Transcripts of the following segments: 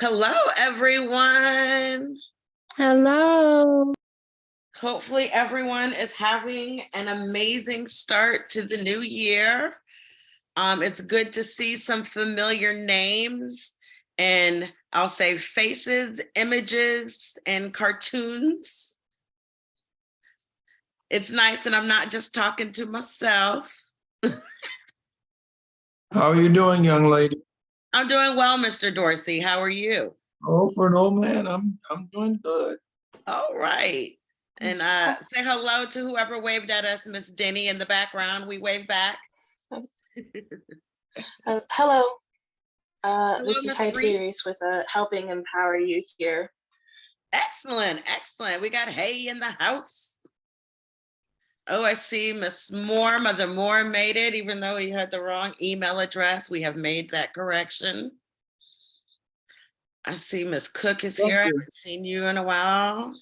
Hello, everyone. Hello. Hopefully, everyone is having an amazing start to the new year. It's good to see some familiar names and I'll say faces, images, and cartoons. It's nice, and I'm not just talking to myself. How are you doing, young lady? I'm doing well, Mr. Dorsey. How are you? Oh, for an old man, I'm doing good. All right. And say hello to whoever waved at us, Miss Denny in the background. We wave back. Hello. Hello, This is Miss Hyperius with Helping Empower You here. Excellent, excellent. We got Hay in the house. Oh, I see Miss Moore. Mother Moore made it, even though he had the wrong email address. We have made that correction. I see Miss Cook is here. I haven't seen you in a while.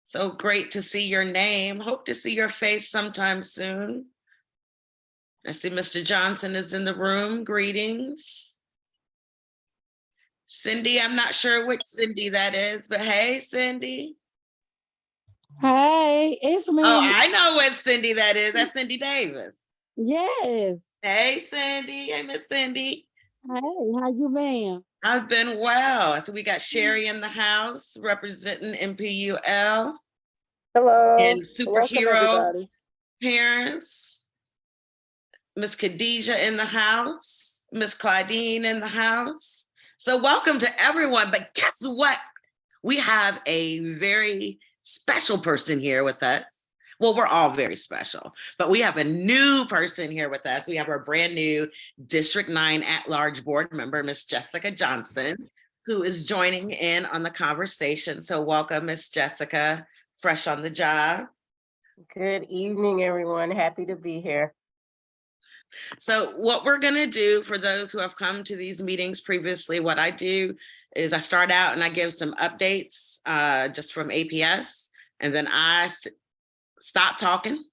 So great to see your name. Hope to see your face sometime soon. I see Mr. Johnson is in the room. Greetings. Cindy, I'm not sure which Cindy that is, but hey, Cindy. Hey, it's me. Oh, I know what Cindy that is. That's Cindy Davis. Yes. Hey, Cindy. Hey, Miss Cindy. Hey, how you been? I've been well. So we got Sherry in the house representing MPUL. Hello. And superhero Welcome, parents. Miss Khadijah in the house. Miss Claudine in the house. So welcome to everyone. But guess what? We have a very special person here with us. Well, we're all very special, but we have a new person here with us. We have our brand new District 9 at-large board member, Miss Jessica Johnson, who is joining in on the conversation. So welcome, Miss Jessica, fresh on the job. Good evening, everyone. Happy to be here. So what we're going to do for those who have come to these meetings previously, what I do is I start out and I give some updates just from APS, and then I stop talking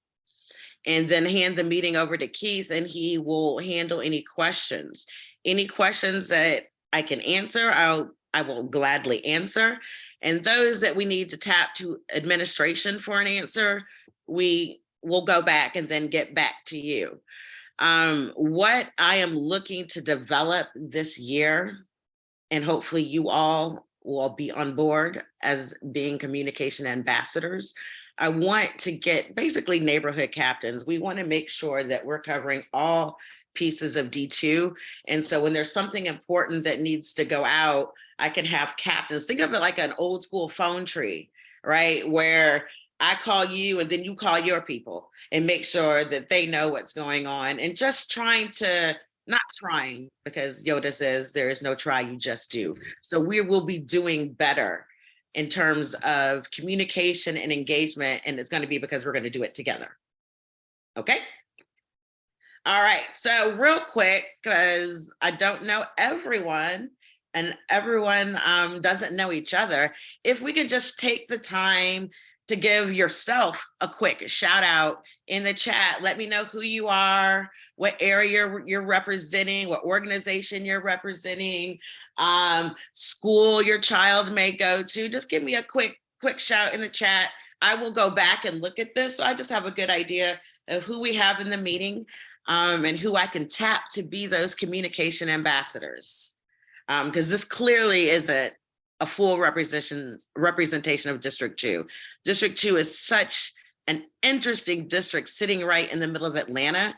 and then hand the meeting over to Keith, and he will handle any questions. Any questions that I can answer, I will gladly answer. And those that we need to tap to administration for an answer, we will go back and then get back to you. What I am looking to develop this year, and hopefully you all will be on board as being communication ambassadors, I want to get basically neighborhood captains. We want to make sure that we're covering all pieces of D2. And so when there's something important that needs to go out, I can have captains. Think of it like an old school phone tree, right? Where I call you and then you call your people and make sure that they know what's going on, and just trying to, not trying, because Yoda says there is no try, you just do. So we will be doing better in terms of communication and engagement, and it's going to be because we're going to do it together. Okay. All right. So real quick, because I don't know everyone and everyone doesn't know each other, if we could just take the time to give yourself a quick shout out in the chat. Let me know who you are, what area you're representing, what organization you're representing, school your child may go to. Just give me a quick shout in the chat. I will go back and look at this, so I just have a good idea of who we have in the meeting, and who I can tap to be those communication ambassadors. Because this clearly isn't a full representation of District 2. District 2 is such an interesting district sitting right in the middle of Atlanta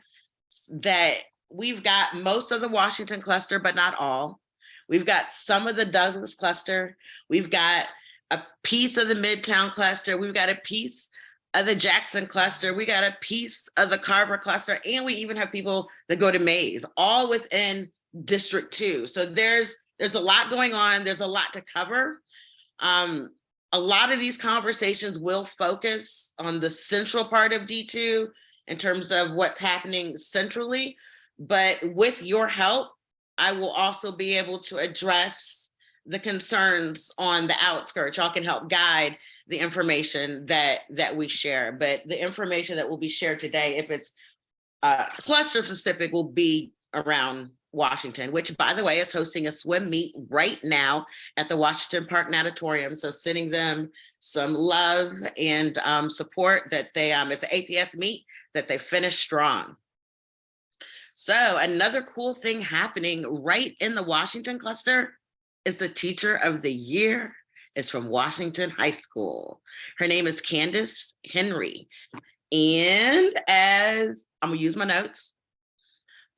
that we've got most of the Washington cluster, but not all. We've got some of the Douglas cluster. We've got a piece of the Midtown cluster. We've got a piece of the Jackson cluster. We got a piece of the Carver cluster. And we even have people that go to Mays, all within District 2. So there's a lot going on. There's a lot to cover. A lot of these conversations will focus on the central part of D2 in terms of what's happening centrally. But with your help, I will also be able to address the concerns on the outskirts. Y'all can help guide the information that we share. But the information that will be shared today, if it's cluster specific, will be around Washington, which by the way is hosting a swim meet right now at the Washington Park Natatorium. So sending them some love and support that they, it's an APS meet that they finished strong. So another cool thing happening right in the Washington cluster is the Teacher of the Year is from Washington High School. Her name is Candace Henry. And as I'm gonna use my notes,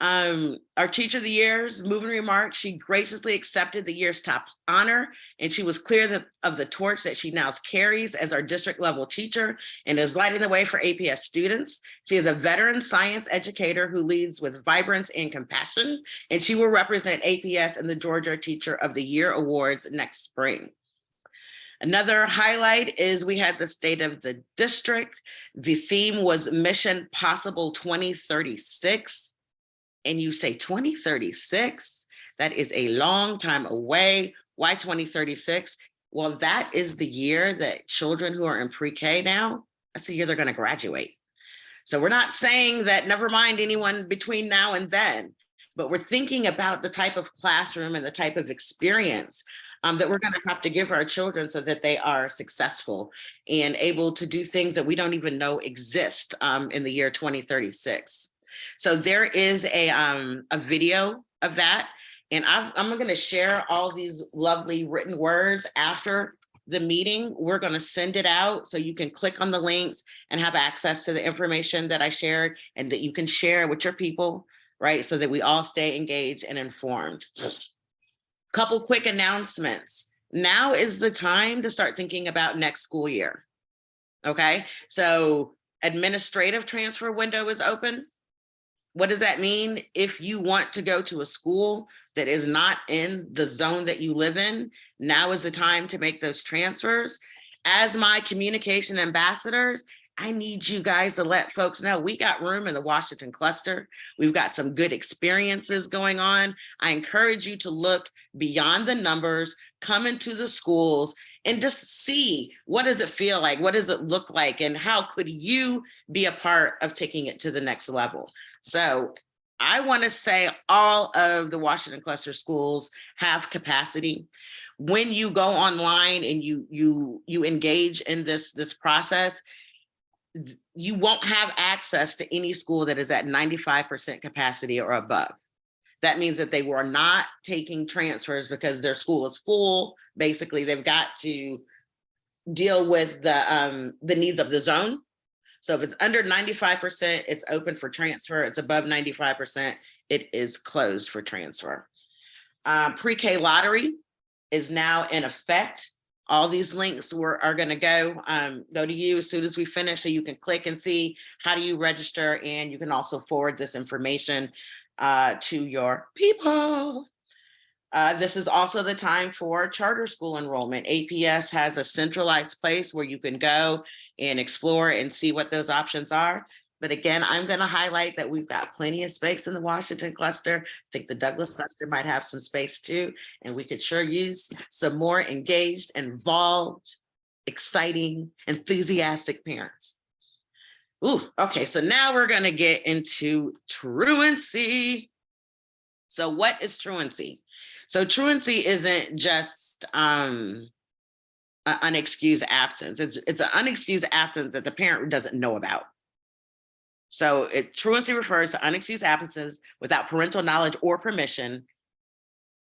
our Teacher of the Year's moving remarks, she graciously accepted the year's top honor, and she was clear of the torch that she now carries as our district level teacher and is lighting the way for APS students. She is a veteran science educator who leads with vibrance and compassion, and she will represent APS in the Georgia Teacher of the Year Awards next spring. Another highlight is we had the State of the District. The theme was Mission Possible 2036. And you say 2036, that is a long time away. Why 2036? Well, that is the year that children who are in pre-K now, that's the year they're going to graduate. So we're not saying that never mind anyone between now and then, but we're thinking about the type of classroom and the type of experience that we're going to have to give our children so that they are successful and able to do things that we don't even know exist in the year 2036. So there is a video of that, and I'm going to share all these lovely written words after the meeting. We're going to send it out so you can click on the links and have access to the information that I shared and that you can share with your people, right? So that we all stay engaged and informed. Couple quick announcements. Now is the time to start thinking about next school year. Okay, so administrative transfer window is open. What does that mean? If you want to go to a school that is not in the zone that you live in, now is the time to make those transfers. As my communication ambassadors, I need you guys to let folks know we got room in the Washington cluster. We've got some good experiences going on. I encourage you to look beyond the numbers, come into the schools, and just see what does it feel like, what does it look like, and how could you be a part of taking it to the next level. So I want to say all of the Washington cluster schools have capacity. When you go online and you engage in this process, you won't have access to any school that is at 95% capacity or above. That means that they were not taking transfers because their school is full. Basically, they've got to deal with the needs of the zone. So if it's under 95%, it's open for transfer. It's above 95%, it is closed for transfer. Pre-K lottery is now in effect. All these links are going to go to you as soon as we finish, so you can click and see how do you register, and you can also forward this information to your people. This is also the time for charter school enrollment. APS has a centralized place where you can go and explore and see what those options are. But again, I'm going to highlight that we've got plenty of space in the Washington cluster. I think the Douglas cluster might have some space too, and we could sure use some more engaged, involved, exciting, enthusiastic parents. Ooh, okay, so now we're going to get into truancy. So what is truancy? So truancy isn't just an unexcused absence. It's an unexcused absence that the parent doesn't know about. So truancy refers to unexcused absences without parental knowledge or permission.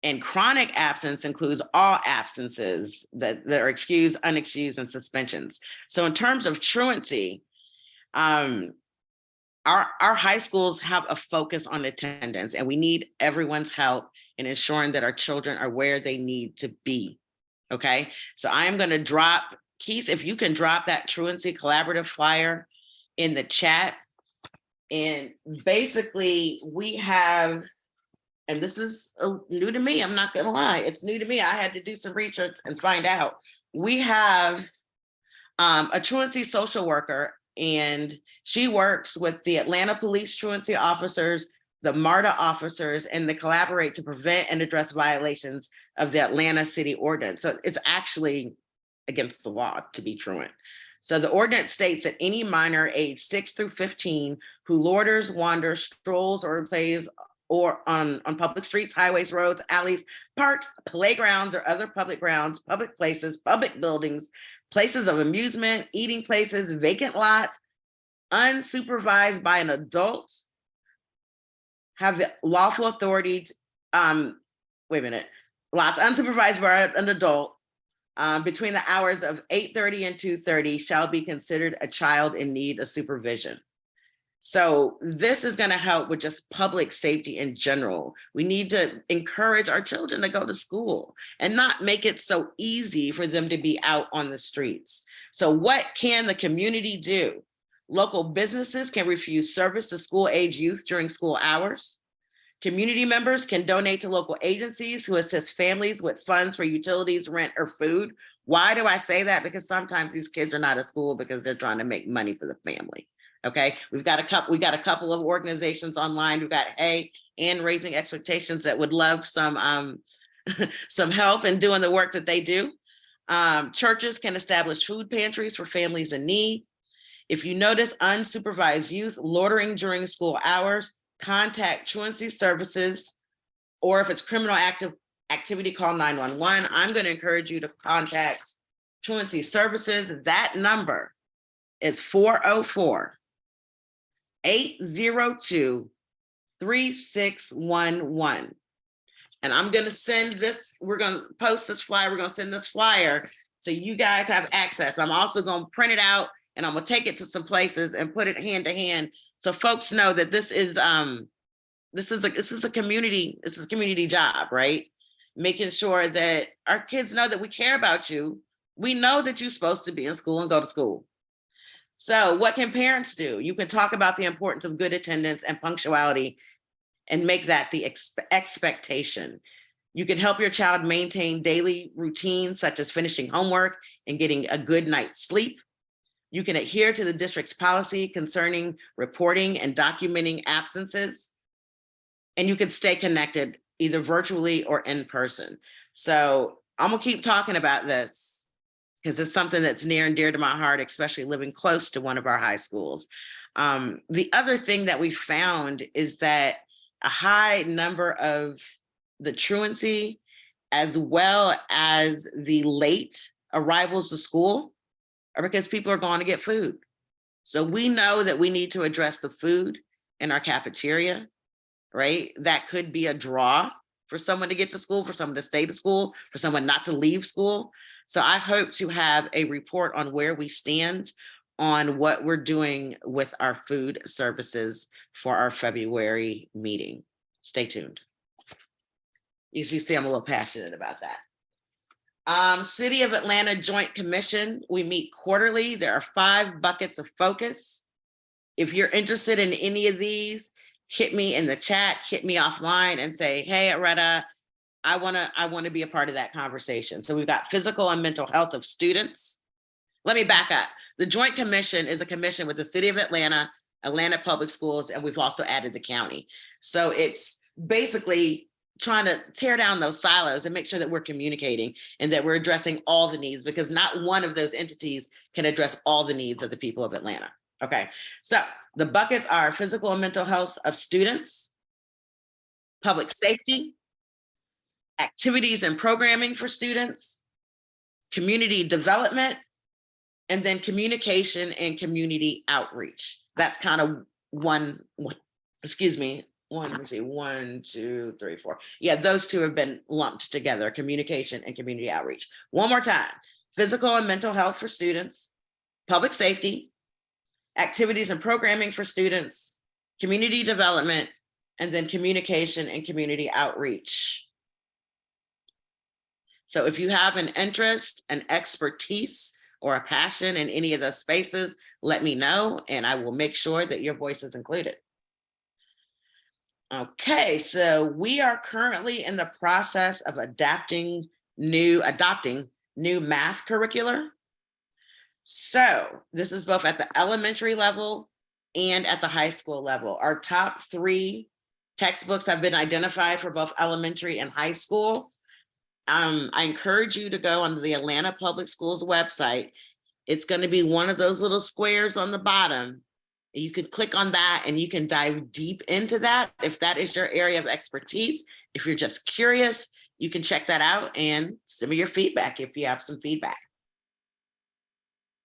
And chronic absence includes all absences that are excused, unexcused, and suspensions. So in terms of truancy, our high schools have a focus on attendance, and we need everyone's help in ensuring that our children are where they need to be. Okay, so I am going to drop, Keith, if you can drop that truancy collaborative flyer in the chat. And basically we have, and this is new to me, I'm not gonna lie, it's new to me. I had to do some research and find out. We have a truancy social worker, and she works with the Atlanta police truancy officers, the MARTA officers, and they collaborate to prevent and address violations of the Atlanta city ordinance. So it's actually against the law to be truant. So the ordinance states that any minor age 6 through 15 who loiters, wanders, strolls, or plays or on public streets, highways, roads, alleys, parks, playgrounds, or other public grounds, public places, public buildings, places of amusement, eating places, vacant lots, unsupervised by an adult, have the lawful authority to, lots unsupervised by an adult between the hours of 8:30 and 2:30 shall be considered a child in need of supervision. So this is going to help with just public safety in general. We need to encourage our children to go to school and not make it so easy for them to be out on the streets. So what can the community do? Local businesses can refuse service to school-age youth during school hours. Community members can donate to local agencies who assist families with funds for utilities, rent, or food. Why do I say that? Because sometimes these kids are not at school because they're trying to make money for the family. Okay, we got a couple of organizations online. We've got Hey and Raising Expectations that would love some some help in doing the work that they do. Churches can establish food pantries for families in need. If you notice unsupervised youth loitering during school hours, contact truancy services, or if it's criminal activity, call 911. I'm going to encourage you to contact truancy services. That number is 404-802-3611. And I'm going to send this, we're going to post this flyer, we're going to send this flyer so you guys have access. I'm also going to print it out and I'm going to take it to some places and put it hand to hand so folks know that this is a community job, right? Making sure that our kids know that we care about you. We know that you're supposed to be in school and go to school. So what can parents do? You can talk about the importance of good attendance and punctuality and make that the expectation. You can help your child maintain daily routines such as finishing homework and getting a good night's sleep. You can adhere to the district's policy concerning reporting and documenting absences. And you can stay connected either virtually or in person. So I'm gonna keep talking about this because it's something that's near and dear to my heart, especially living close to one of our high schools. The other thing that we found is that a high number of the truancy, as well as the late arrivals to school, are because people are going to get food. So we know that we need to address the food in our cafeteria, right? That could be a draw for someone to get to school, for someone to stay to school, for someone not to leave school. So I hope to have a report on where we stand on what we're doing with our food services for our February meeting. Stay tuned. As you see, I'm a little passionate about that. City of Atlanta Joint Commission, we meet quarterly. There are 5 buckets of focus. If you're interested in any of these, hit me in the chat, hit me offline and say, hey, Aretta, I wanna be a part of that conversation. So we've got physical and mental health of students. Let me back up. The Joint Commission is a commission with the City of Atlanta, Atlanta Public Schools, and we've also added the county. So it's basically trying to tear down those silos and make sure that we're communicating and that we're addressing all the needs, because not one of those entities can address all the needs of the people of Atlanta. Okay, so the buckets are physical and mental health of students, public safety, activities and programming for students, community development, and then communication and community outreach. That's kind of one, excuse me, let me see, 1, 2, 3, 4. Yeah, those two have been lumped together, communication and community outreach. One more time, physical and mental health for students, public safety, activities and programming for students, community development, and then communication and community outreach. So if you have an interest, an expertise, or a passion in any of those spaces, let me know and I will make sure that your voice is included. Okay, so we are currently in the process of adopting new math curricular. So this is both at the elementary level and at the high school level. Our top 3 textbooks have been identified for both elementary and high school. I encourage you to go onto the Atlanta Public Schools website. It's going to be one of those little squares on the bottom You can click on that and you can dive deep into that. If that is your area of expertise, if you're just curious, you can check that out and send me your feedback if you have some feedback.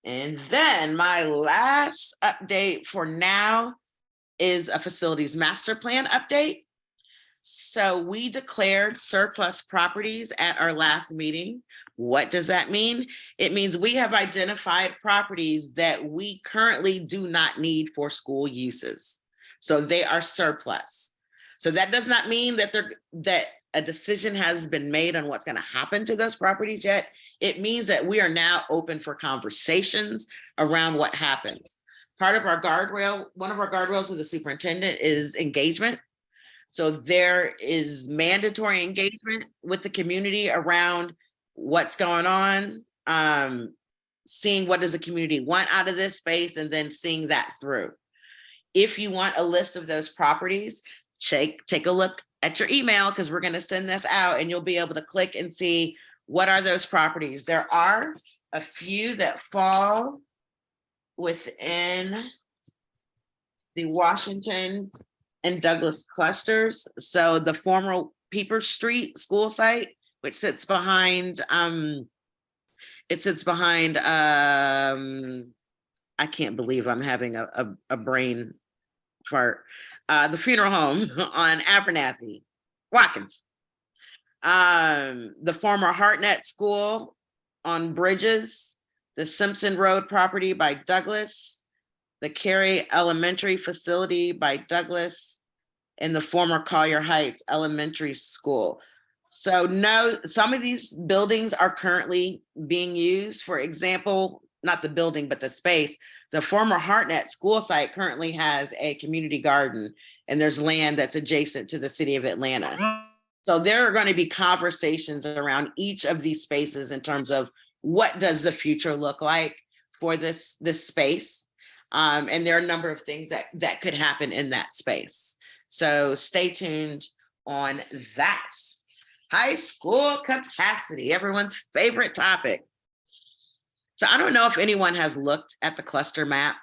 And then my last update for now is a facilities master plan update. So we declared surplus properties at our last meeting. What does that mean? It means we have identified properties that we currently do not need for school uses. So they are surplus. So that does not mean that that a decision has been made on what's going to happen to those properties yet. It means that we are now open for conversations around what happens. Part of our guardrail, one of our guardrails with the superintendent is engagement. So there is mandatory engagement with the community around what's going on, seeing what does the community want out of this space, and then seeing that through. If you want a list of those properties, take a look at your email, because we're going to send this out and you'll be able to click and see what are those properties. There are a few that fall within the Washington and Douglas clusters. So the former Pieper Street school site, which sits behind, I can't believe I'm having a brain fart. The funeral home on Abernathy, Watkins. The former Hartnett School on Bridges, the Simpson Road property by Douglas, the Cary Elementary facility by Douglas, and the former Collier Heights Elementary School. So no, some of these buildings are currently being used. For example, not the building, but the space. The former Hartnett school site currently has a community garden, and there's land that's adjacent to the city of Atlanta. So there are going to be conversations around each of these spaces in terms of what does the future look like for this space. And there are a number of things that could happen in that space. So stay tuned on that. High school capacity, everyone's favorite topic. So I don't know if anyone has looked at the cluster map,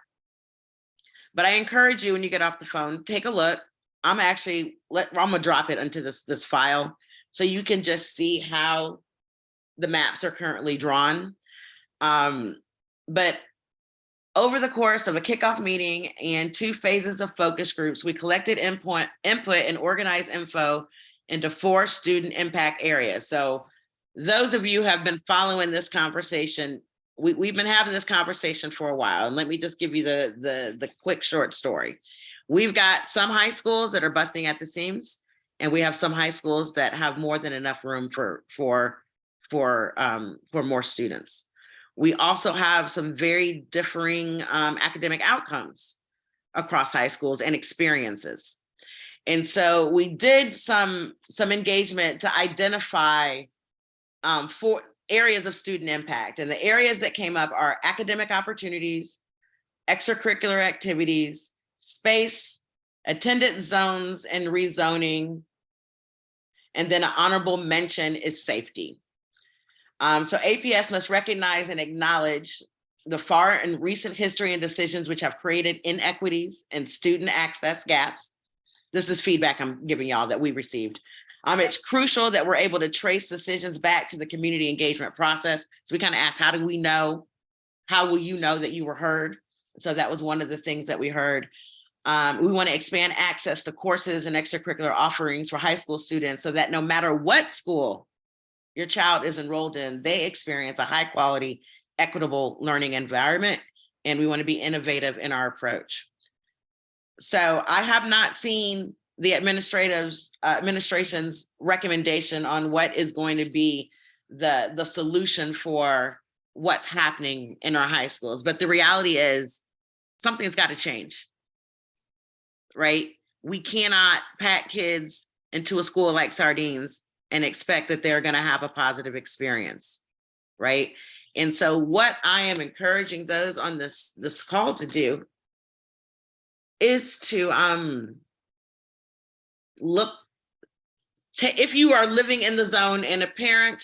but I encourage you when you get off the phone, take a look. I'm gonna drop it into this file so you can just see how the maps are currently drawn. But over the course of a kickoff meeting and 2 phases of focus groups, we collected input and organized info into 4 student impact areas. So those of you who have been following this conversation, we've been having this conversation for a while. And let me just give you the quick short story. We've got some high schools that are busting at the seams, and we have some high schools that have more than enough room for more students. We also have some very differing academic outcomes across high schools and experiences. And so we did some engagement to identify 4 areas of student impact. And the areas that came up are academic opportunities, extracurricular activities, space, attendance zones and rezoning, and then an honorable mention is safety. So APS must recognize and acknowledge the far and recent history and decisions which have created inequities and student access gaps. This is feedback I'm giving y'all that we received. It's crucial that we're able to trace decisions back to the community engagement process. So we kind of asked, how will you know that you were heard? So that was one of the things that we heard. We want to expand access to courses and extracurricular offerings for high school students so that no matter what school your child is enrolled in, they experience a high quality, equitable learning environment. And we want to be innovative in our approach. So I have not seen the administration's recommendation on what is going to be the solution for what's happening in our high schools. But the reality is something's got to change, right? We cannot pack kids into a school like sardines and expect that they're going to have a positive experience, right? And so what I am encouraging those on this call to do is to if you are living in the zone and a parent,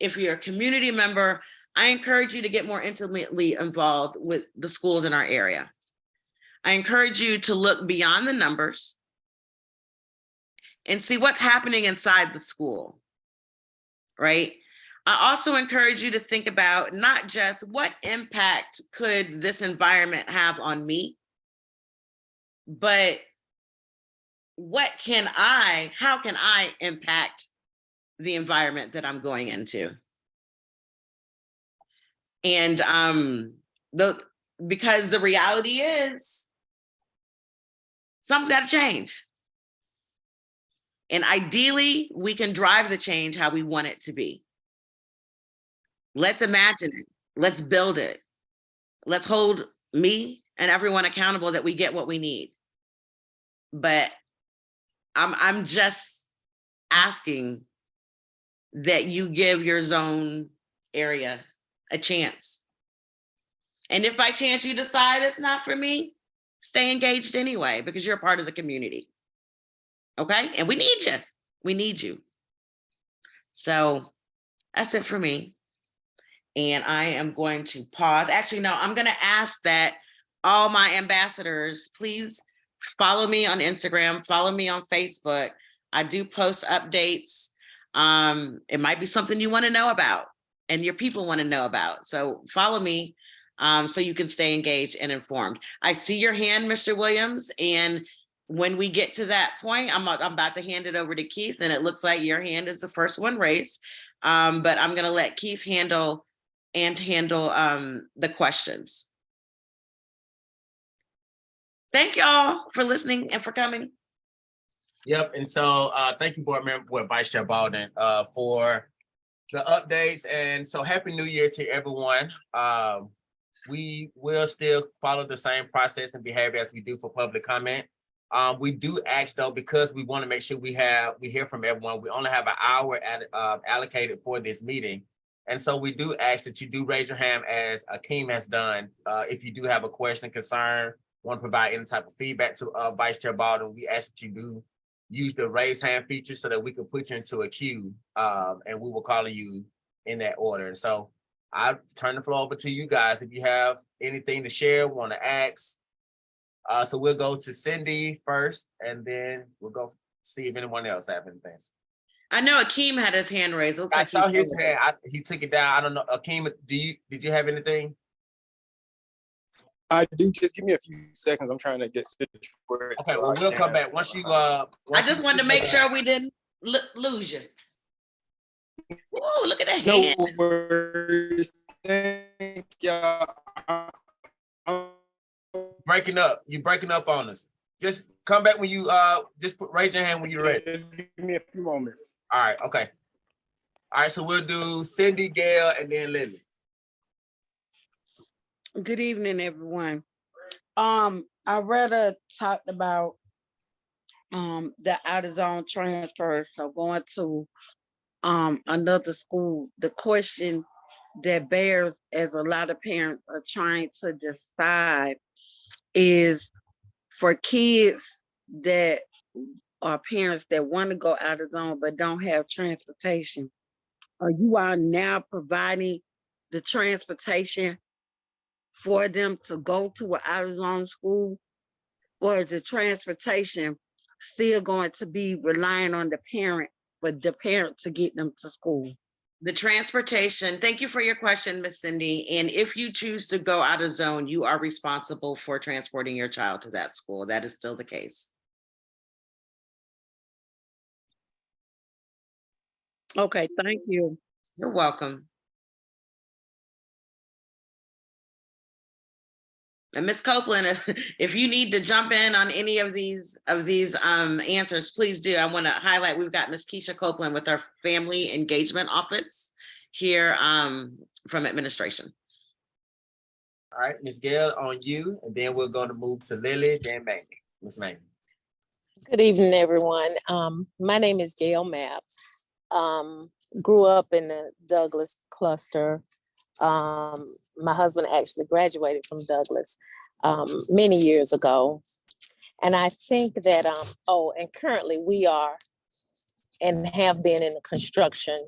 if you're a community member, I encourage you to get more intimately involved with the schools in our area. I encourage you to look beyond the numbers and see what's happening inside the school, right? I also encourage you to think about not just what impact could this environment have on me, but how can I impact the environment that I'm going into? And because the reality is something's got to change. And ideally, we can drive the change how we want it to be. Let's imagine it. Let's build it. Let's hold me and everyone accountable that we get what we need. But I'm just asking that you give your zone area a chance. And if by chance you decide it's not for me, stay engaged anyway, because you're a part of the community. Okay? And we need you. We need you. So that's it for me. And I am going to pause. Actually, no, I'm going to ask that all my ambassadors, please follow me on Instagram, follow me on Facebook. I do post updates. It might be something you want to know about and your people want to know about. So follow me so you can stay engaged and informed. I see your hand, Mr. Williams. And when we get to that point, I'm about to hand it over to Keith, and it looks like your hand is the first one raised. But I'm going to let Keith handle the questions. Thank y'all for listening and for coming. Yep, and so thank you, Board Member Vice Chair Baldon, for the updates. And so Happy New Year to everyone. We will still follow the same process and behavior as we do for public comment. We do ask though, because we want to make sure we hear from everyone. We only have an hour allocated for this meeting. And so we do ask that you do raise your hand as Akeem has done. If you do have a question, concern, want to provide any type of feedback to Vice Chair Baldon, we ask that you do use the raise hand feature so that we can put you into a queue, and we will call you in that order. And so I'll turn the floor over to you guys if you have anything to share, want to ask. So we'll go to Cindy first, and then we'll go see if anyone else have anything. I know Akeem had his hand raised. It looks I like saw his hand. He took it down. I don't know. Akeem, did you have anything? I do. Just give me a few seconds. I'm trying to get situated. Okay, well, we'll come back once you. I just wanted to make sure we didn't lose you. Ooh, look at that hand. No worries. Thank y'all. Breaking up. You breaking up on us. Just come back when you raise your hand when you're ready. Give me a few moments. All right. Okay. All right. So we'll do Cindy, Gail, and then Lily. Good evening, everyone. Aretta talked about the out of zone transfer. So going to another school, the question that bears as a lot of parents are trying to decide is for kids that are parents that want to go out of zone but don't have transportation. Are you all now providing the transportation for them to go to an out of zone school? Or is the transportation still going to be relying on the parent, for the parent to get them to school? The transportation, thank you for your question, Miss Cindy. And if you choose to go out of zone, you are responsible for transporting your child to that school. That is still the case. Okay, thank you. You're welcome. And Ms. Copeland, if you need to jump in on any of these answers, please do. I want to highlight, we've got Ms. Keisha Copeland with our Family Engagement Office here from administration. All right, Ms. Gail, on you, and then we're going to move to Lily, then Mamie. Ms. Mamie. Good evening, everyone. My name is Gail Mapp. Grew up in the Douglas cluster. My husband actually graduated from Douglas many years ago. And I think that, and currently we are and have been in the construction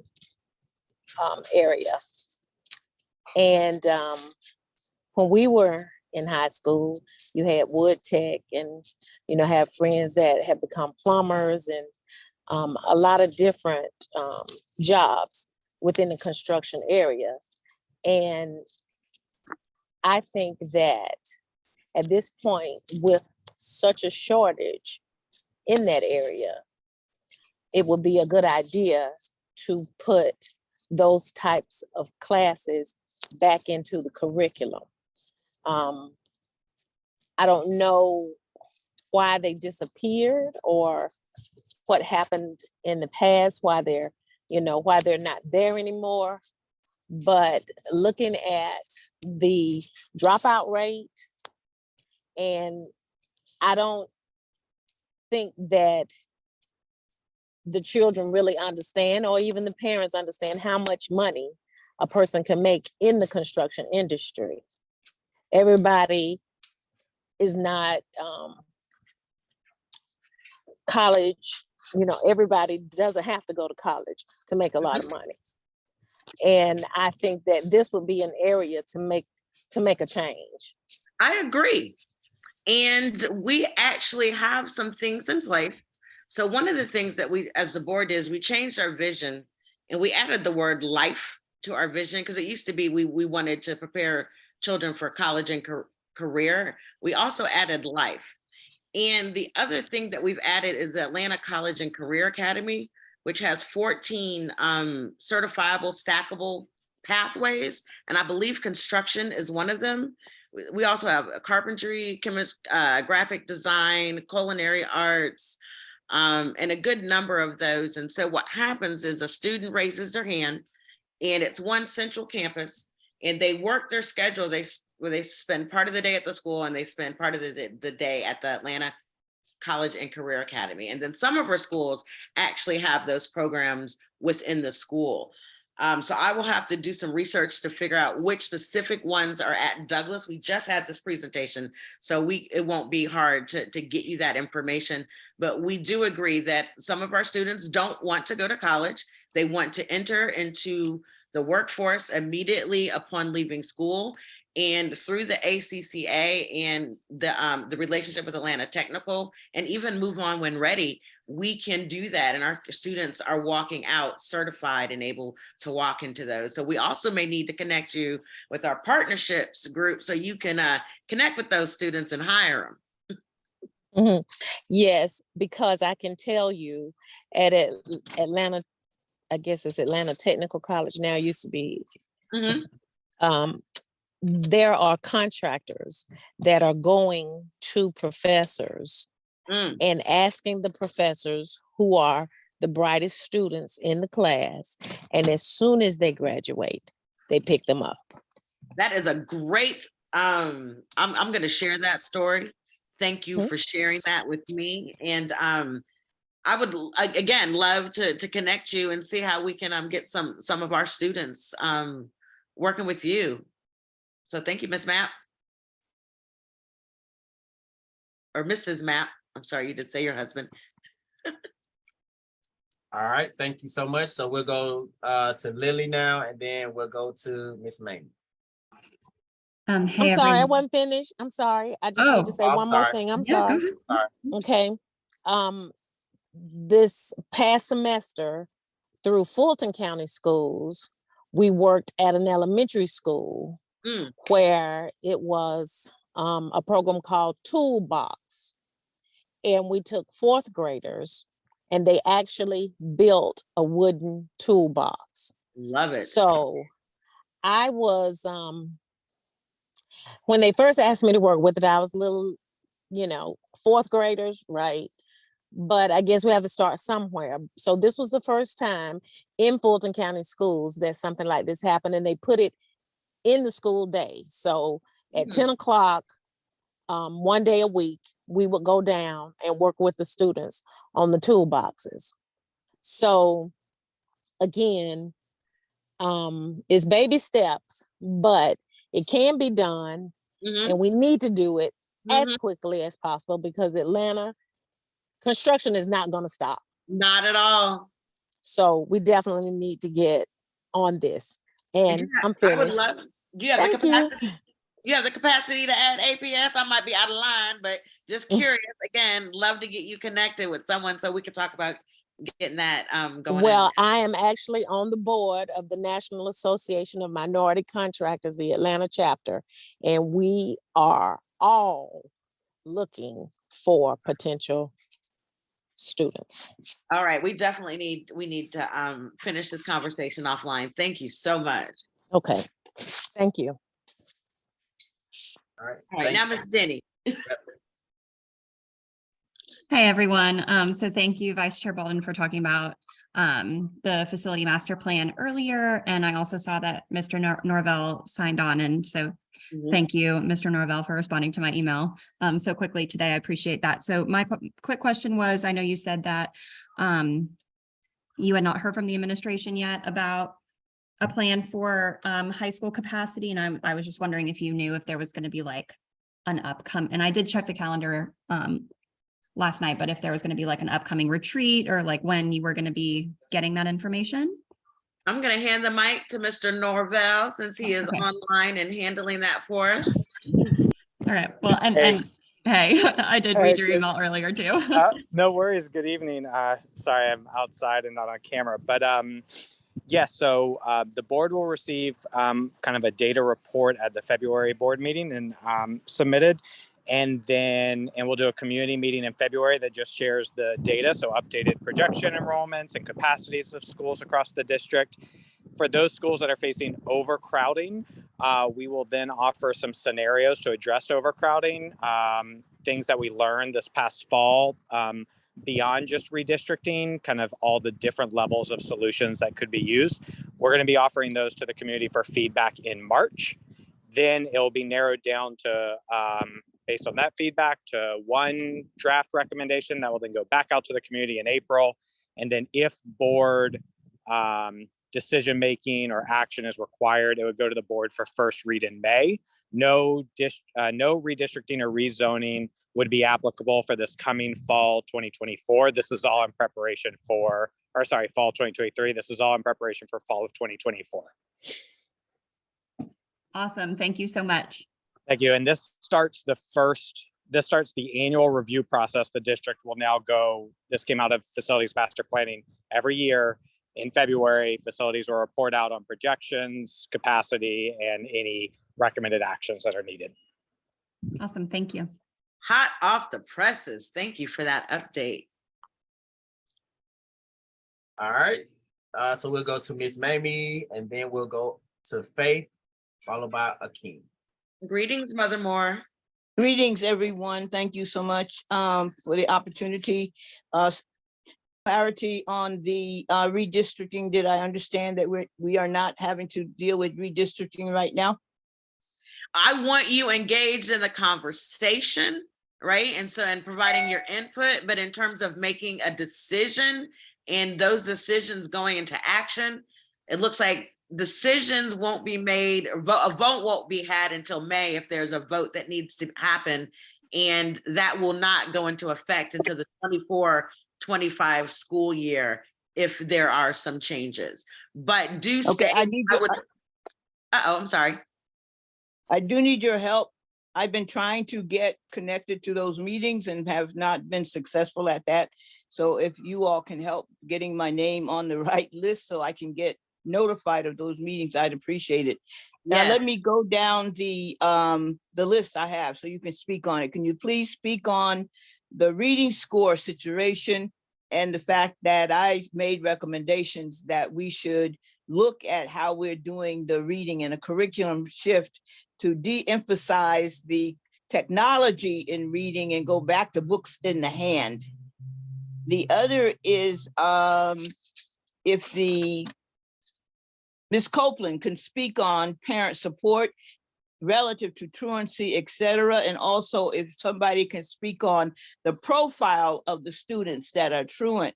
area. And when we were in high school. You had wood tech and, have friends that have become plumbers and a lot of different jobs within the construction area. And I think that at this point, with such a shortage in that area, it would be a good idea to put those types of classes back into the curriculum. I don't know why they disappeared or what happened in the past, why they're not there anymore. But looking at the dropout rate, and I don't think that the children really understand, or even the parents understand, how much money a person can make in the construction industry. Everybody is not college, everybody doesn't have to go to college to make a lot of money. And I think that this would be an area to make a change. I agree. And we actually have some things in place. So one of the things that we, as the board, is we changed our vision and we added the word life to our vision, because it used to be we wanted to prepare children for college and career. We also added life. And the other thing that we've added is the Atlanta College and Career Academy, which has 14 certifiable, stackable pathways. And I believe construction is one of them. We also have carpentry, graphic design, culinary arts, and a good number of those. And so what happens is a student raises their hand, and it's one central campus, and they work their schedule. Where they spend part of the day at the school and they spend part of the day at the Atlanta College and Career Academy. And then some of our schools actually have those programs within the school. So I will have to do some research to figure out which specific ones are at Douglas. We just had this presentation, so it won't be hard to get you that information. But we do agree that some of our students don't want to go to college. They want to enter into the workforce immediately upon leaving school. And through the ACCA and the relationship with Atlanta Technical, and even Move On When Ready, we can do that. And our students are walking out certified and able to walk into those. So we also may need to connect you with our partnerships group so you can connect with those students and hire them. Mm-hmm. Yes, because I can tell you at Atlanta, I guess it's Atlanta Technical College now, it used to be. Mm-hmm. There are contractors that are going to professors and asking the professors who are the brightest students in the class. And as soon as they graduate, they pick them up. That is a great, I'm going to share that story. Thank you for sharing that with me. And I would, again, love to connect you and see how we can get some of our students working with you. So thank you, Ms. Mapp. Or Mrs. Mapp. I'm sorry, you did say your husband. All right, thank you so much. So we'll go to Lily now, and then we'll go to Miss Mamie. I'm sorry, I wasn't finished. I'm sorry. I just need to say one more thing. I'm sorry. Okay. This past semester, through Fulton County Schools, we worked at an elementary school where it was a program called Toolbox. And we took fourth graders and they actually built a wooden toolbox. Love it. So I was, when they first asked me to work with it, I was little, fourth graders, right? But I guess we have to start somewhere. So this was the first time in Fulton County Schools that something like this happened, and they put it in the school day. So at 10 o'clock, one day a week, we would go down and work with the students on the toolboxes. So again, it's baby steps, but it can be done, and we need to do it as quickly as possible, because Atlanta construction is not going to stop. Not at all. So we definitely need to get on this. And I'm finished. I would love, do you have the capacity? you have the capacity to add APS? I might be out of line, but just curious. Again, love to get you connected with someone so we can talk about getting that going. Well, I am actually on the board of the National Association of Minority Contractors, the Atlanta chapter, and we are all looking for potential students. All right, we definitely need to finish this conversation offline. Thank you so much. Okay, thank you. All right. All right, Thank now you. Ms. Denny. Hi, everyone. So thank you, Vice Chair Baldwin, for talking about the facility master plan earlier. And I also saw that Mr. Norvell signed on. And so thank you, Mr. Norvell, for responding to my email so quickly today. I appreciate that. So my quick question was, I know you said that you had not heard from the administration yet about a plan for high school capacity. And I was just wondering if you knew if there was going to be like an upcoming, and I did check the calendar last night, but if there was going to be like an upcoming retreat or like when you were going to be getting that information. I'm going to hand the mic to Mr. Norvell since he is online and handling that for us. All right. Well, and hey, I did read your email earlier too. No worries. Good evening. Sorry, I'm outside and not on camera, but yes. So the board will receive kind of a data report at the February board meeting and submitted. And we'll do a community meeting in February that just shares the data. So updated projection enrollments and capacities of schools across the district. For those schools that are facing overcrowding, we will then offer some scenarios to address overcrowding, things that we learned this past fall, beyond just redistricting, kind of all the different levels of solutions that could be used. We're going to be offering those to the community for feedback in March. Then it will be narrowed down to, based on that feedback, to one draft recommendation that will then go back out to the community in April. And then if board decision-making or action is required, it would go to the board for first read in May. No redistricting or rezoning would be applicable for this coming fall 2024. This is all in preparation for, fall 2023. This is all in preparation for fall of 2024. Awesome. Thank you so much. Thank you. And this starts the annual review process. The district will now go, this came out of facilities master planning every year. In February, facilities will report out on projections, capacity, and any recommended actions that are needed. Awesome. Thank you. Hot off the presses. Thank you for that update. All right. So we'll go to Miss Mamie and then we'll go to Faith, followed by Akeem. Greetings, Mother Moore. Greetings, everyone. Thank you so much for the opportunity. Clarity on the redistricting. Did I understand that we are not having to deal with redistricting right now? I want you engaged in the conversation, right? And providing your input, but in terms of making a decision and those decisions going into action, it looks like decisions won't be made, a vote won't be had until May if there's a vote that needs to happen. And that will not go into effect until the 24-25 school year if there are some changes. But do Okay, stay. I'm sorry. I do need your help. I've been trying to get connected to those meetings and have not been successful at that. So if you all can help getting my name on the right list so I can get notified of those meetings, I'd appreciate it. Now let me go down the list I have so you can speak on it. Can you please speak on the reading score situation and the fact that I made recommendations that we should look at how we're doing the reading and a curriculum shift to de-emphasize the technology in reading and go back to books in the hand. The other is if Ms. Copeland can speak on parent support relative to truancy, et cetera. And also if somebody can speak on the profile of the students that are truant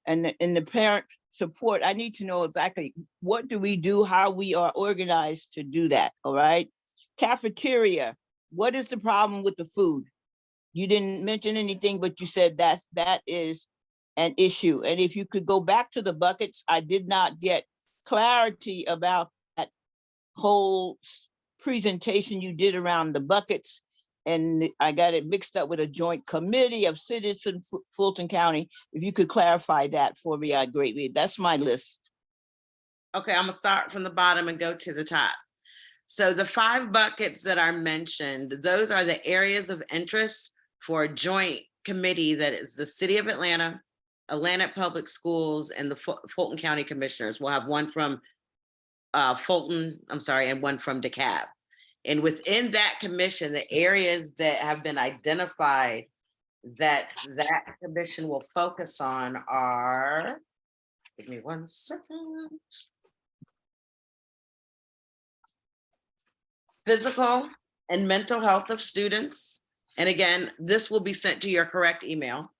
and in the parent support. I need to know exactly what do we do, how we are organized to do that, all right? Cafeteria, what is the problem with the food? You didn't mention anything, but you said that is an issue. And if you could go back to the buckets, I did not get clarity about that whole presentation you did around the buckets, and I got it mixed up with a joint committee of cities in Fulton County. If you could clarify that for me, I'd greatly. That's my list. Okay, I'm gonna start from the bottom and go to the top. So the 5 buckets that are mentioned, those are the areas of interest for a joint committee that is the City of Atlanta, Atlanta Public Schools, and the Fulton County Commissioners. We'll have one from Fulton, and one from DeKalb. And within that commission, the areas that have been identified that commission will focus on are, give me 1 second. Physical and mental health of students. And again, this will be sent to your correct email.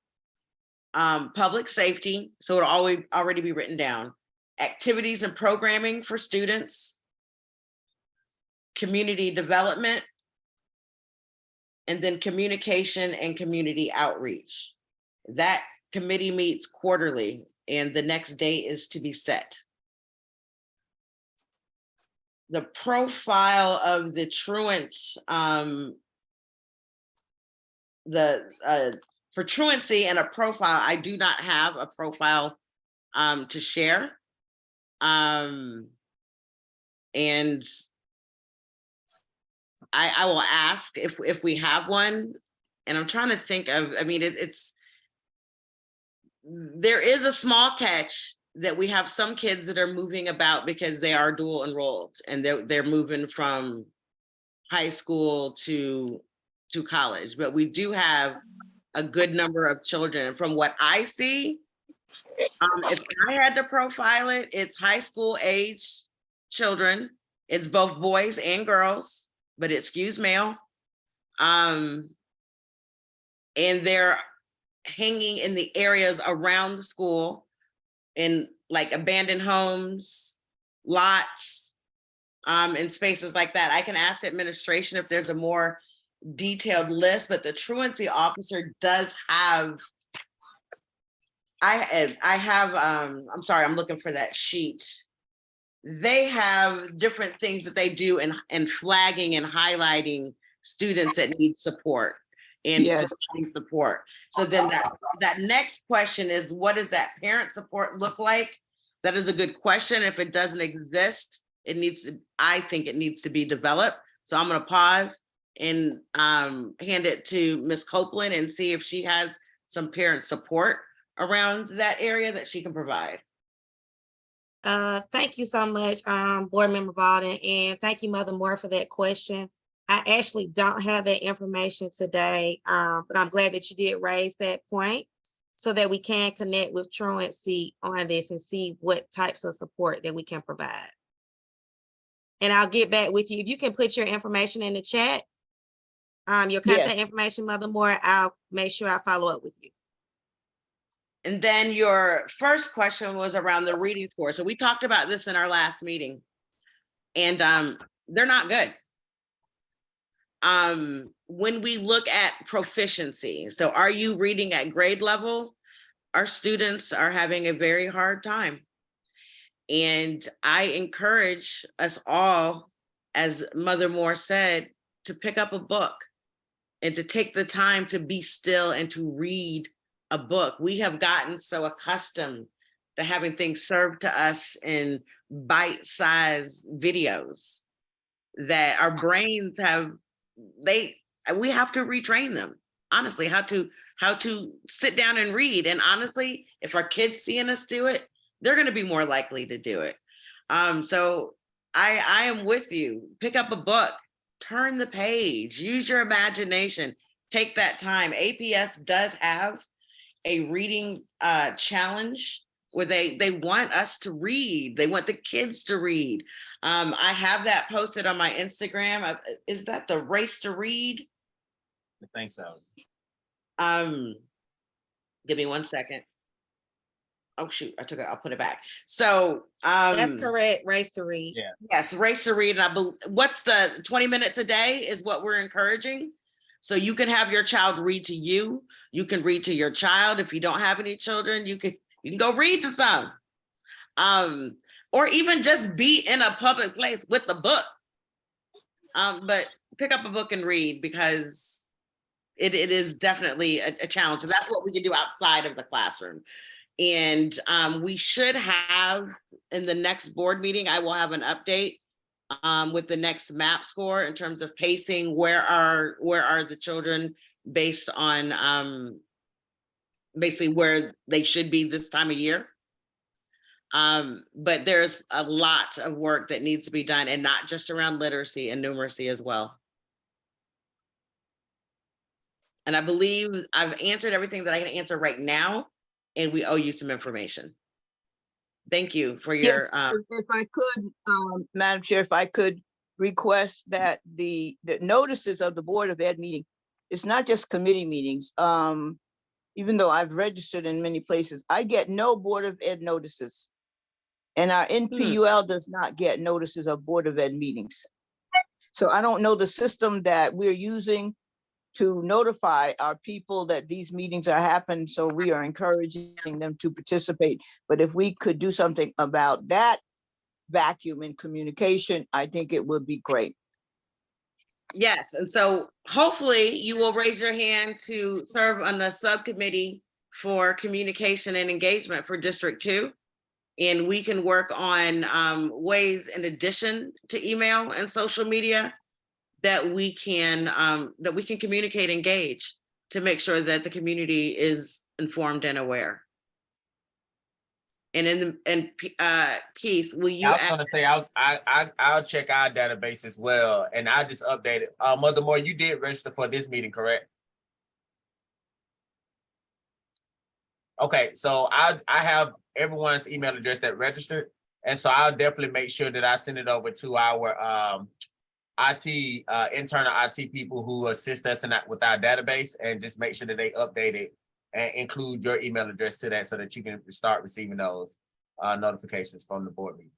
Public safety, so it'll already be written down. Activities and programming for students. Community development. And then communication and community outreach. That committee meets quarterly and the next date is to be set. The profile of the truant, for truancy and a profile, I do not have a profile to share. And I will ask if we have one, and I'm trying to think of, I mean, there is a small catch that we have some kids that are moving about because they are dual enrolled and they're moving from high school to college, but we do have a good number of children. From what I see, if I had to profile it, it's high school age children. It's both boys and girls, but it skews male. And they're hanging in the areas around the school in like abandoned homes, lots, and spaces like that. I can ask administration if there's a more detailed list, but the truancy officer does have, I'm sorry, I'm looking for that sheet. They have different things that they do in flagging and highlighting students that need support and providing support. So then that next question is, what does that parent support look like? That is a good question. If it doesn't exist, I think it needs to be developed. So I'm gonna pause and hand it to Ms. Copeland and see if she has some parent support around that area that she can provide. Thank you so much, Board Member Baldwin, and thank you, Mother Moore, for that question. I actually don't have that information today, but I'm glad that you did raise that point so that we can connect with truancy on this and see what types of support that we can provide. And I'll get back with you. If you can put your information in the chat, your contact information, Mother Moore, I'll make sure I follow up with you. And then your first question was around the reading score. So we talked about this in our last meeting, and they're not good. When we look at proficiency, so are you reading at grade level? Our students are having a very hard time. And I encourage us all, as Mother Moore said, to pick up a book and to take the time to be still and to read a book. We have gotten so accustomed to having things served to us in bite-sized videos that our brains we have to retrain them, honestly, how to sit down and read. And honestly, if our kids seeing us do it, they're going to be more likely to do it. So I am with you. Pick up a book, turn the page, use your imagination, take that time. APS does have a reading challenge where they want us to read. They want the kids to read. I have that posted on my Instagram. Is that the Race to Read? I think so. Give me 1 second. Oh shoot, I took it, I'll put it back. So That's correct, Race to Read. Yeah. Yes, Race to Read. And what's the 20 minutes a day is what we're encouraging. So you can have your child read to you. You can read to your child. If you don't have any children, you can go read to some. Or even just be in a public place with the book. But pick up a book and read, because it is definitely a challenge. And that's what we can do outside of the classroom. And we should have, in the next board meeting, I will have an update with the next MAP score in terms of pacing. Where are the children based on basically where they should be this time of year. But there's a lot of work that needs to be done, and not just around literacy and numeracy as well. And I believe I've answered everything that I can answer right now, and we owe you some information. Thank you for your. Yes, if I could, Madam Chair, if I could request that the notices of the Board of Ed meeting, it's not just committee meetings. Even though I've registered in many places, I get no Board of Ed notices. And our NPUL does not get notices of Board of Ed meetings. So I don't know the system that we're using to notify our people that these meetings are happening. So we are encouraging them to participate. But if we could do something about that vacuum in communication, I think it would be great. Yes, and so hopefully you will raise your hand to serve on the subcommittee for communication and engagement for District 2. And we can work on ways, in addition to email and social media, that we can communicate, engage, to make sure that the community is informed and aware. And Keith, will you? I was gonna say I'll check our database as well, and I just updated. Mother Moore, you did register for this meeting, correct? Okay, so I have everyone's email address that registered, and so I'll definitely make sure that I send it over to our IT internal IT people who assist us with our database, and just make sure that they update it and include your email address to that, so that you can start receiving those notifications from the board meetings.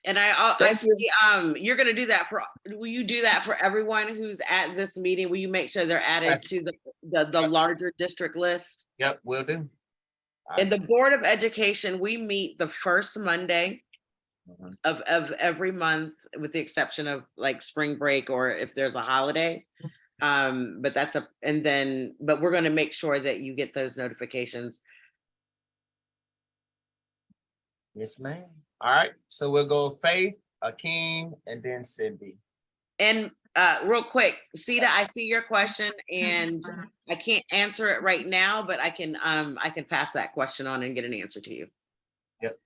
And I see you're going to do that will you do that for everyone who's at this meeting? Will you make sure they're added to the larger district list? Yep, will do. In the Board of Education, we meet the first Monday of every month, with the exception of like spring break or if there's a holiday. But we're going to make sure that you get those notifications. Yes, ma'am. All right, so we'll go Faith, Akeem, and then Cindy. And real quick, Sita, I see your question, and I can't answer it right now, but I can pass that question on and get an answer to you. Yep.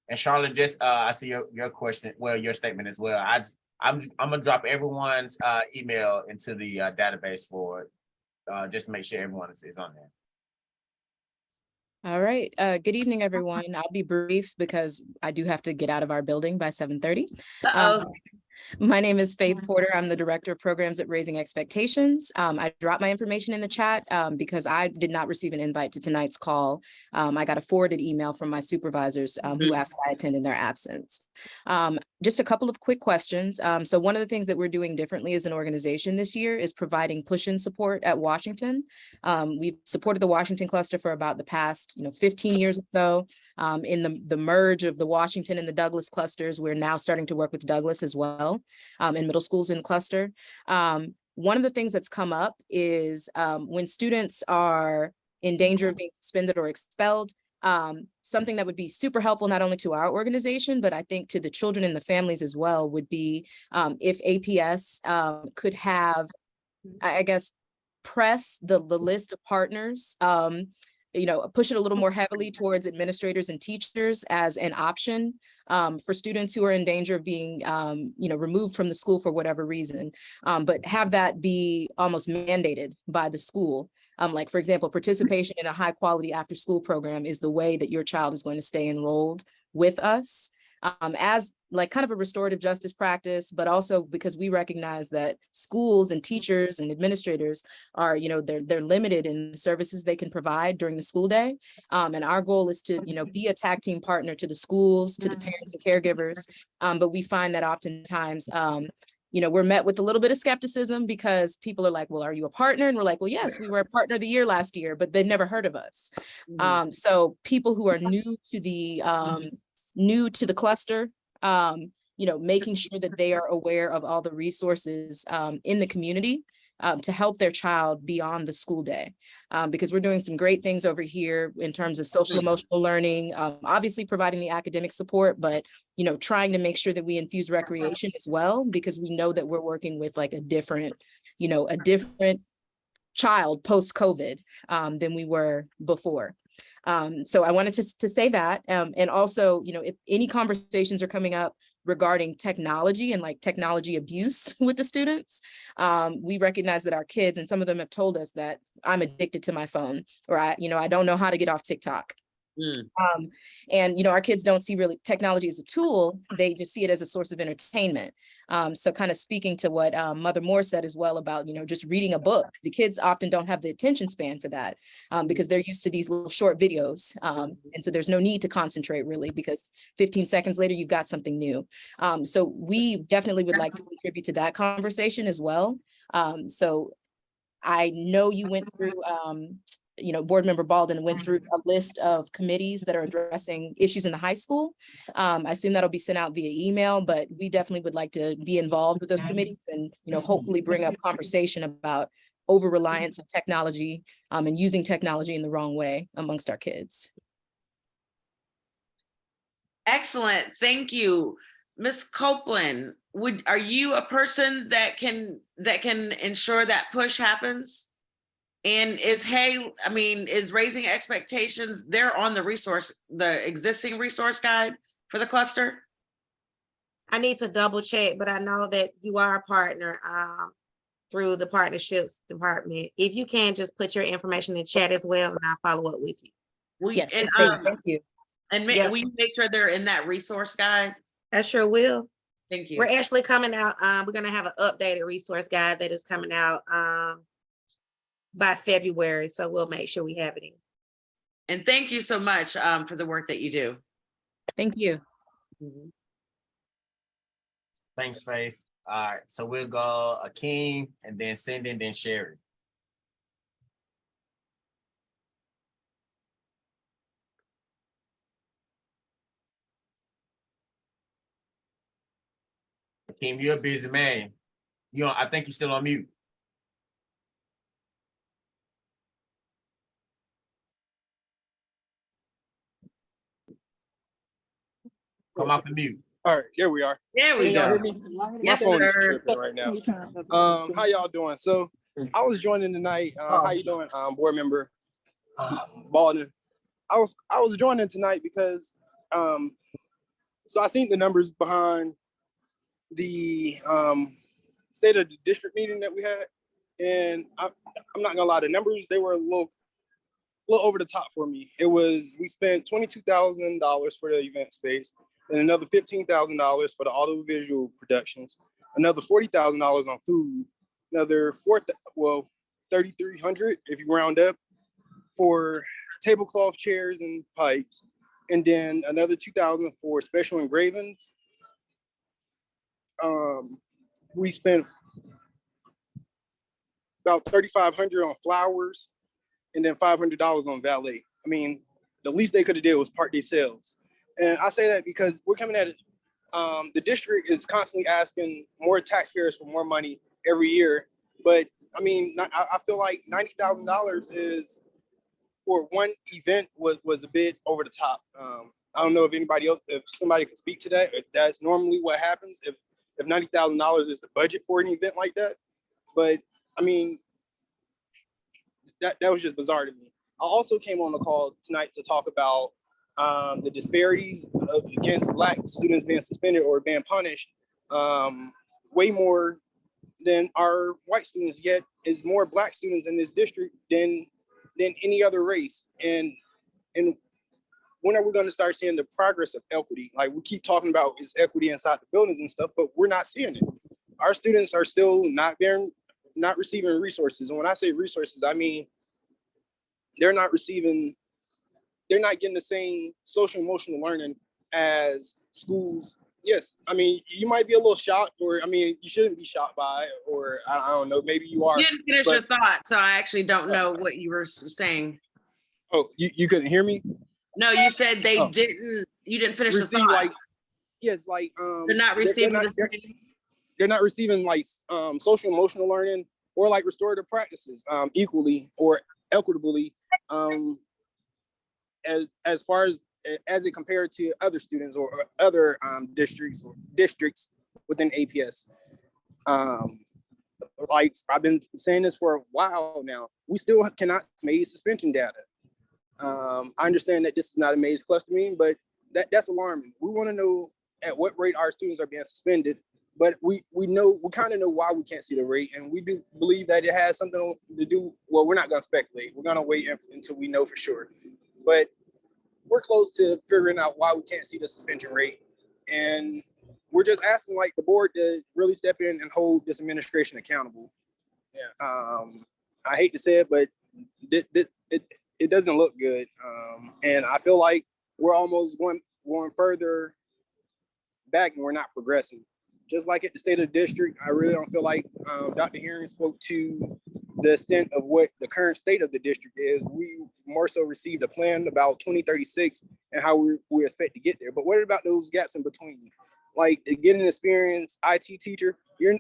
And Charlotte, just I see your question, well, your statement as well. I'm gonna drop everyone's email into the database for just to make sure everyone is on there. All right. Good evening, everyone. I'll be brief because I do have to get out of our building by 7:30. My name is Faith Porter. I'm the Director of Programs at Raising Expectations. I dropped my information in the chat because I did not receive an invite to tonight's call. I got a forwarded email from my supervisors who asked I attend in their absence. Just a couple of quick questions. So one of the things that we're doing differently as an organization this year is providing push-in support at Washington. We've supported the Washington cluster for about the past 15 years or so. In the merge of the Washington and the Douglas clusters, we're now starting to work with Douglas as well in middle schools in the cluster. One of the things that's come up is when students are in danger of being suspended or expelled, something that would be super helpful not only to our organization, but I think to the children and the families as well, would be if APS could have, I guess, press the list of partners, push it a little more heavily towards administrators and teachers as an option for students who are in danger of being, removed from the school for whatever reason, but have that be almost mandated by the school. Like, for example, participation in a high quality after school program is the way that your child is going to stay enrolled with us. As like kind of a restorative justice practice, but also because we recognize that schools and teachers and administrators are, they're limited in the services they can provide during the school day. And our goal is to, be a tag team partner to the schools, to the parents and caregivers. But we find that oftentimes, we're met with a little bit of skepticism because people are like, well, are you a partner? And we're like, well, yes, we were a partner of the year last year, but they've never heard of us. So people who are new to the cluster, making sure that they are aware of all the resources in the community to help their child beyond the school day. Because we're doing some great things over here in terms of social emotional learning, obviously providing the academic support, but trying to make sure that we infuse recreation as well, because we know that we're working with like a different child post-COVID than we were before. So I wanted to say that, and also, if any conversations are coming up regarding technology and like technology abuse with the students, we recognize that our kids, and some of them have told us that I'm addicted to my phone, or I don't know how to get off TikTok. And our kids don't see really technology as a tool, they just see it as a source of entertainment. So kind of speaking to what Mother Moore said as well about just reading a book, the kids often don't have the attention span for that, because they're used to these little short videos, and so there's no need to concentrate really, because 15 seconds later you've got something new. So we definitely would like to contribute to that conversation as well. So I know you went through Board Member Baldon went through a list of committees that are addressing issues in the high school. I assume that'll be sent out via email, but we definitely would like to be involved with those committees and, hopefully bring up conversation about over-reliance on technology and using technology in the wrong way amongst our kids. Excellent, thank you. Ms. Copeland, are you a person that can ensure that push happens? And is raising expectations, they're on the existing resource guide for the cluster? I need to double check, but I know that you are a partner through the partnerships department. If you can, just put your information in chat as well, and I'll follow up with you. Yes, and, thank you. And will you make sure they're in that resource guide? I sure will. Thank you. We're actually coming out, we're gonna have an updated resource guide that is coming out by February, so we'll make sure we have it in. And thank you so much for the work that you do. Thank you. Thanks, Faith. All right, so we'll go Akeem, and then Cindy, and then Sherry. Akeem, you're a busy man. I think you're still on mute. Come off the mute. All right, here we are. There we Can y'all go. hear me? Yes, My phone is sir. tripping right now. How y'all doing? So I was joining tonight. How you doing, Board Member Baldon? I was joining tonight because so I seen the numbers behind the state of the district meeting that we had, and I'm not gonna lie, the numbers, they were a little over the top for me. We spent $22,000 for the event space, and another $15,000 for the audiovisual productions, another $40,000 on food, another $3,300 if you round up for tablecloth chairs and pipes, and then another $2,000 for special engravings. We spent about $3,500 on flowers, and then $500 on valet. I mean, the least they could have did was part their sales. And I say that because we're coming at it. The district is constantly asking more taxpayers for more money every year. But I mean, I feel like $90,000 is for one event was a bit over the top. I don't know if somebody can speak to that, if that's normally what happens, if $90,000 is the budget for an event like that. But I mean, that was just bizarre to me. I also came on the call tonight to talk about the disparities against Black students being suspended or being punished way more than our white students, yet is more Black students in this district than any other race. And when are we going to start seeing the progress of equity? Like, we keep talking about is equity inside the buildings and stuff, but we're not seeing it. Our students are still not receiving resources. And when I say resources, I mean, they're not getting the same social emotional learning as schools. Yes, I mean, you might be a little shocked, or I mean, you shouldn't be shocked by it, or I don't know, maybe you are. You didn't finish your thought, so I actually don't know what you were saying. Oh, you couldn't hear me? No, you said you didn't finish the thought. yes, like They're not receiving the same. they're not receiving like social emotional learning or like restorative practices equally or equitably as far as it compared to other students or other districts within APS. Like I've been saying this for a while now, we still cannot maze suspension data. I understand that this is not a maze cluster meeting, but that's alarming. We want to know at what rate our students are being suspended, but we kind of know why we can't see the rate, and we do believe that it has something to do. Well, we're not going to speculate. We're going to wait until we know for sure, but we're close to figuring out why we can't see the suspension rate, and we're just asking like the board to really step in and hold this administration accountable. Yeah. I hate to say it, but it doesn't look good, and I feel like we're almost going further back and we're not progressing. Just like at the state of the district, I really don't feel like Dr. Herring spoke to the extent of what the current state of the district is. We more so received a plan about 2036 and how we expect to get there. But what about those gaps in between? Like to get an experienced IT teacher,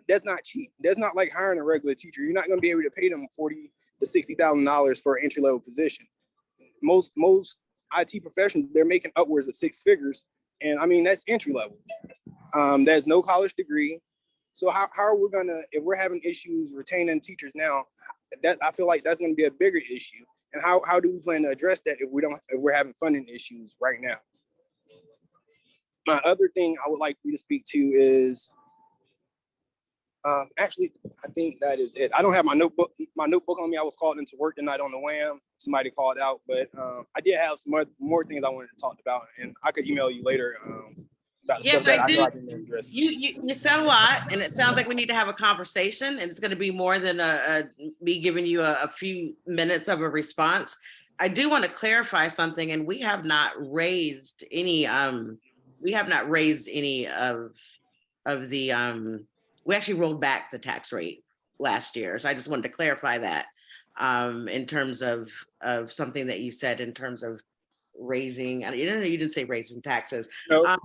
that's not cheap. That's not like hiring a regular teacher. You're not going to be able to pay them $40,000 to $60,000 for an entry level position. Most IT professionals, they're making upwards of six figures, and I mean that's entry level. There's no college degree. So how are we gonna, if we're having issues retaining teachers now, that I feel like that's gonna be a bigger issue. And how do we plan to address that if we're having funding issues right now? My other thing I would like you to speak to is, actually, I think that is it. I don't have my notebook on me. I was called into work tonight on the wham. Somebody called out, but I did have some more things I wanted to talk about, and I could email you later. About Yes, stuff that I I do. know I didn't address. You said a lot, and it sounds like we need to have a conversation, and it's going to be more than me giving you a few minutes of a response. I do want to clarify something, and we have not raised any of the we actually rolled back the tax rate last year. So I just wanted to clarify that in terms of something that you said in terms of raising, you didn't say raising taxes. No,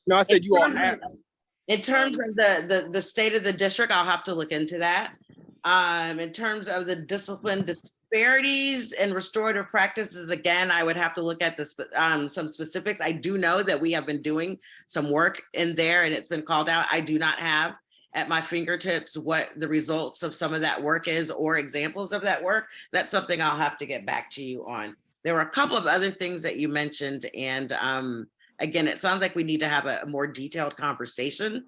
no, I said you all asked. In terms of the state of the district, I'll have to look into that. In terms of the discipline disparities and restorative practices, again, I would have to look at some specifics. I do know that we have been doing some work in there and it's been called out. I do not have at my fingertips what the results of some of that work is or examples of that work. That's something I'll have to get back to you on. There were a couple of other things that you mentioned, and again, it sounds like we need to have a more detailed conversation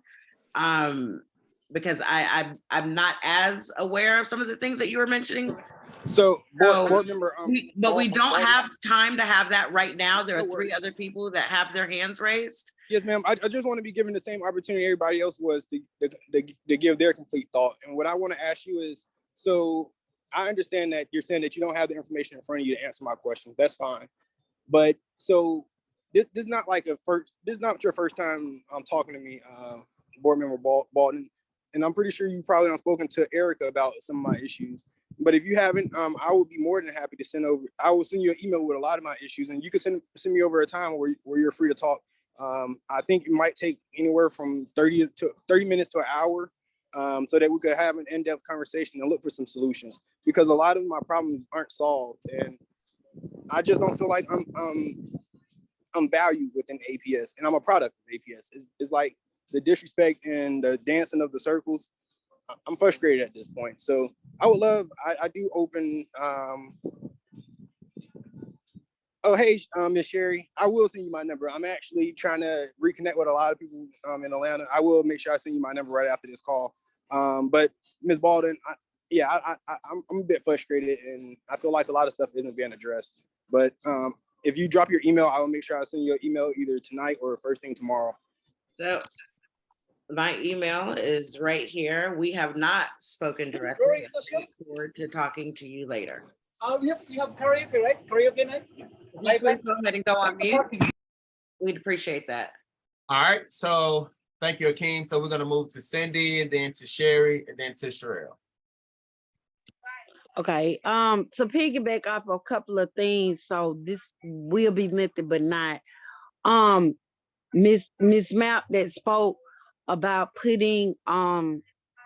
because I'm not as aware of some of the things that you were mentioning. So board member, but we don't have time to have that right now. There are three other people that have their hands raised. Yes, ma'am. I just want to be given the same opportunity everybody else was to give their complete thought. And what I want to ask you is, so I understand that you're saying that you don't have the information in front of you to answer my questions. That's fine. But so this is not like this is not your first time talking to me, board member Baldon. And I'm pretty sure you probably have spoken to Erica about some of my issues. But if you haven't, I will be more than happy to I will send you an email with a lot of my issues, and you can send me over a time where you're free to talk. I think it might take anywhere from 30 minutes to an hour, so that we could have an in-depth conversation and look for some solutions, because a lot of my problems aren't solved, and I just don't feel like I'm valued within APS, and I'm a product of APS. It's like the disrespect and the dancing of the circles. I'm frustrated at this point. So I would love, I do open, oh, hey, Miss Sherry, I will send you my number. I'm actually trying to reconnect with a lot of people in Atlanta. I will make sure I send you my number right after this call. But Ms. Baldon, I'm a bit frustrated, and I feel like a lot of stuff isn't being addressed. But if you drop your email, I will make sure I send you an email either tonight or first thing tomorrow. So my email is right here. We have not spoken directly. I look forward to talking to you later. You have karaoke, right? Karaoke night? Please go ahead and go on mute. We'd appreciate that. All right, so thank you, Akeem. So we're gonna move to Cindy, and then to Sherry, and then to Sherelle. Okay, to piggyback off a couple of things, so this will be lengthy, but not. Miss Map that spoke about putting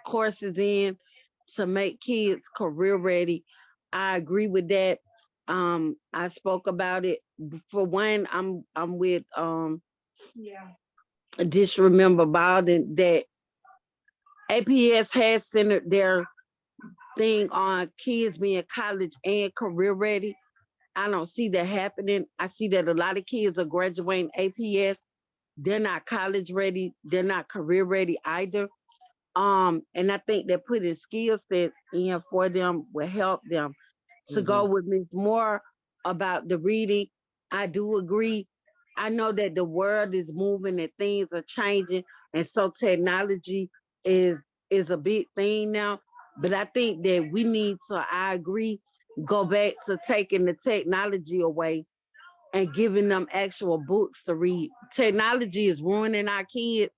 courses in to make kids career ready. I agree with that. I spoke about it. For one, I'm with just remember Baldwin that APS has centered their thing on kids being college and career ready. I don't see that happening. I see that a lot of kids are graduating APS. They're not college ready. They're not career ready either. And I think that putting skill sets in for them will help them. To go with Ms. Moore about the reading, I do agree. I know that the world is moving and things are changing, and so technology is is a big thing now. But I think that we need to, I agree, go back to taking the technology away and giving them actual books to read. Technology is ruining our kids.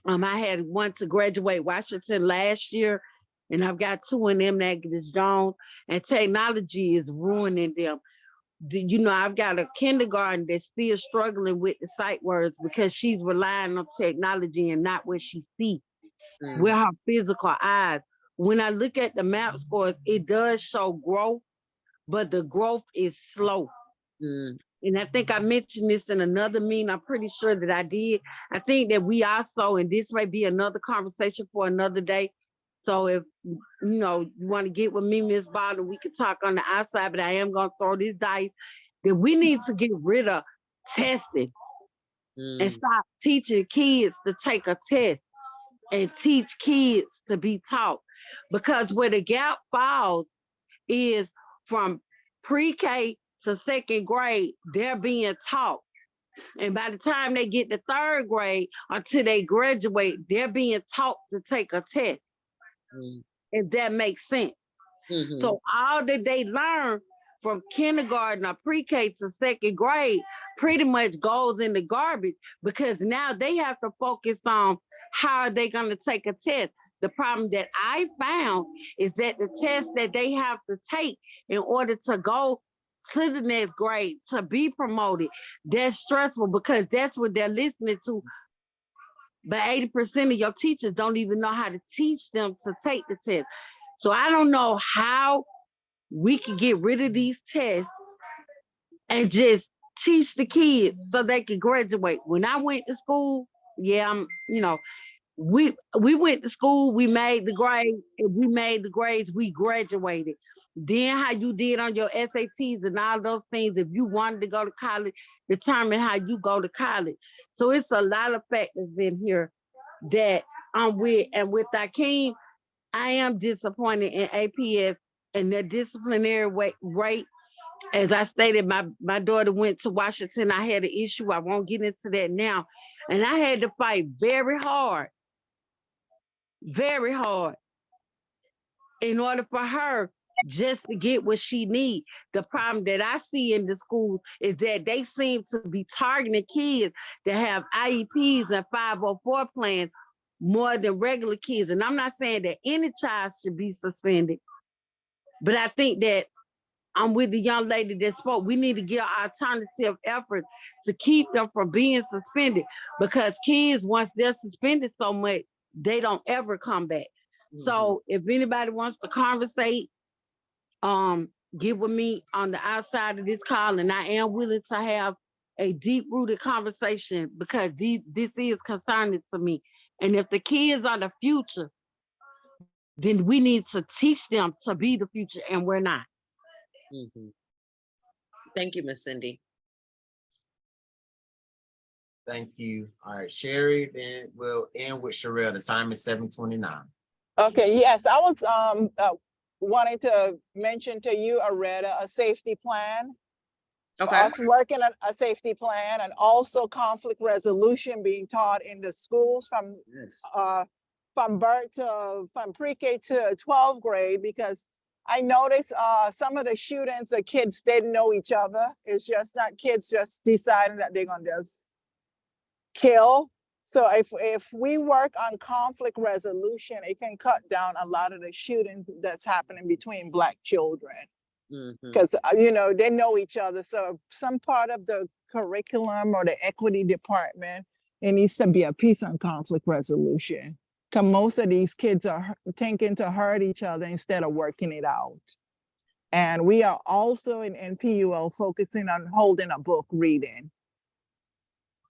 I had one to graduate Washington last year, and I've got two in them that is Jones, and technology is ruining them. You know, I've got a kindergarten that's still struggling with the sight words because she's relying on technology and not what she sees with her physical eyes. When I look at the map scores, it does show growth, but the growth is slow. And I think I mentioned this in another meeting. I'm pretty sure that I did. I think that we also, and this may be another conversation for another day. So if you want to get with me, Ms. Baldwin, we can talk on the outside, but I am gonna throw this dice that we need to get rid of testing and stop teaching kids to take a test and teach kids to be taught. Because where the gap falls is from pre-K to second grade, they're being taught. And by the time they get to third grade until they graduate, they're being taught to take a test. If that makes sense. So all that they learn from kindergarten or pre-K to second grade pretty much goes in the garbage because now they have to focus on how are they going to take a test. The problem that I found is that the test that they have to take in order to go to the next grade, to be promoted, that's stressful because that's what they're listening to. But 80% of your teachers don't even know how to teach them to take the test. So I don't know how we can get rid of these tests and just teach the kids so they can graduate. When I went to school, we went to school, we made the grade, and we made the grades, we graduated. Then how you did on your SATs and all those things, if you wanted to go to college, determine how you go to college. So it's a lot of factors in here that I'm with. And with Akeem, I am disappointed in APS and their disciplinary rate. As I stated, my daughter went to Washington. I had an issue. I won't get into that now. And I had to fight very hard in order for her just to get what she needs. The problem that I see in the schools is that they seem to be targeting kids that have IEPs and 504 plans more than regular kids. And I'm not saying that any child should be suspended, but I think that I'm with the young lady that spoke. We need to get alternative efforts to keep them from being suspended because kids, once they're suspended so much, they don't ever come back. So if anybody wants to conversate, get with me on the outside of this call, and I am willing to have a deep-rooted conversation because this is concerning to me. And if the kids are the future, then we need to teach them to be the future, and we're not. Thank you, Miss Cindy. Thank you. All right, Sherry, then we'll end with Sherelle. The time is 7:29. Okay, yes, I was wanting to mention to you, Aretta, a safety plan. Okay. Us working on a safety plan and also conflict resolution being taught in the schools from pre-K to 12th grade, because I noticed some of the shootings, the kids didn't know each other. It's just not kids just deciding that they're gonna just kill. So if we work on conflict resolution, it can cut down a lot of the shootings that's happening between Black children. Mhm. because they know each other. So some part of the curriculum or the equity department, it needs to be a peace and conflict resolution. Because most of these kids are thinking to hurt each other instead of working it out. And we are also in NPUL focusing on holding a book reading.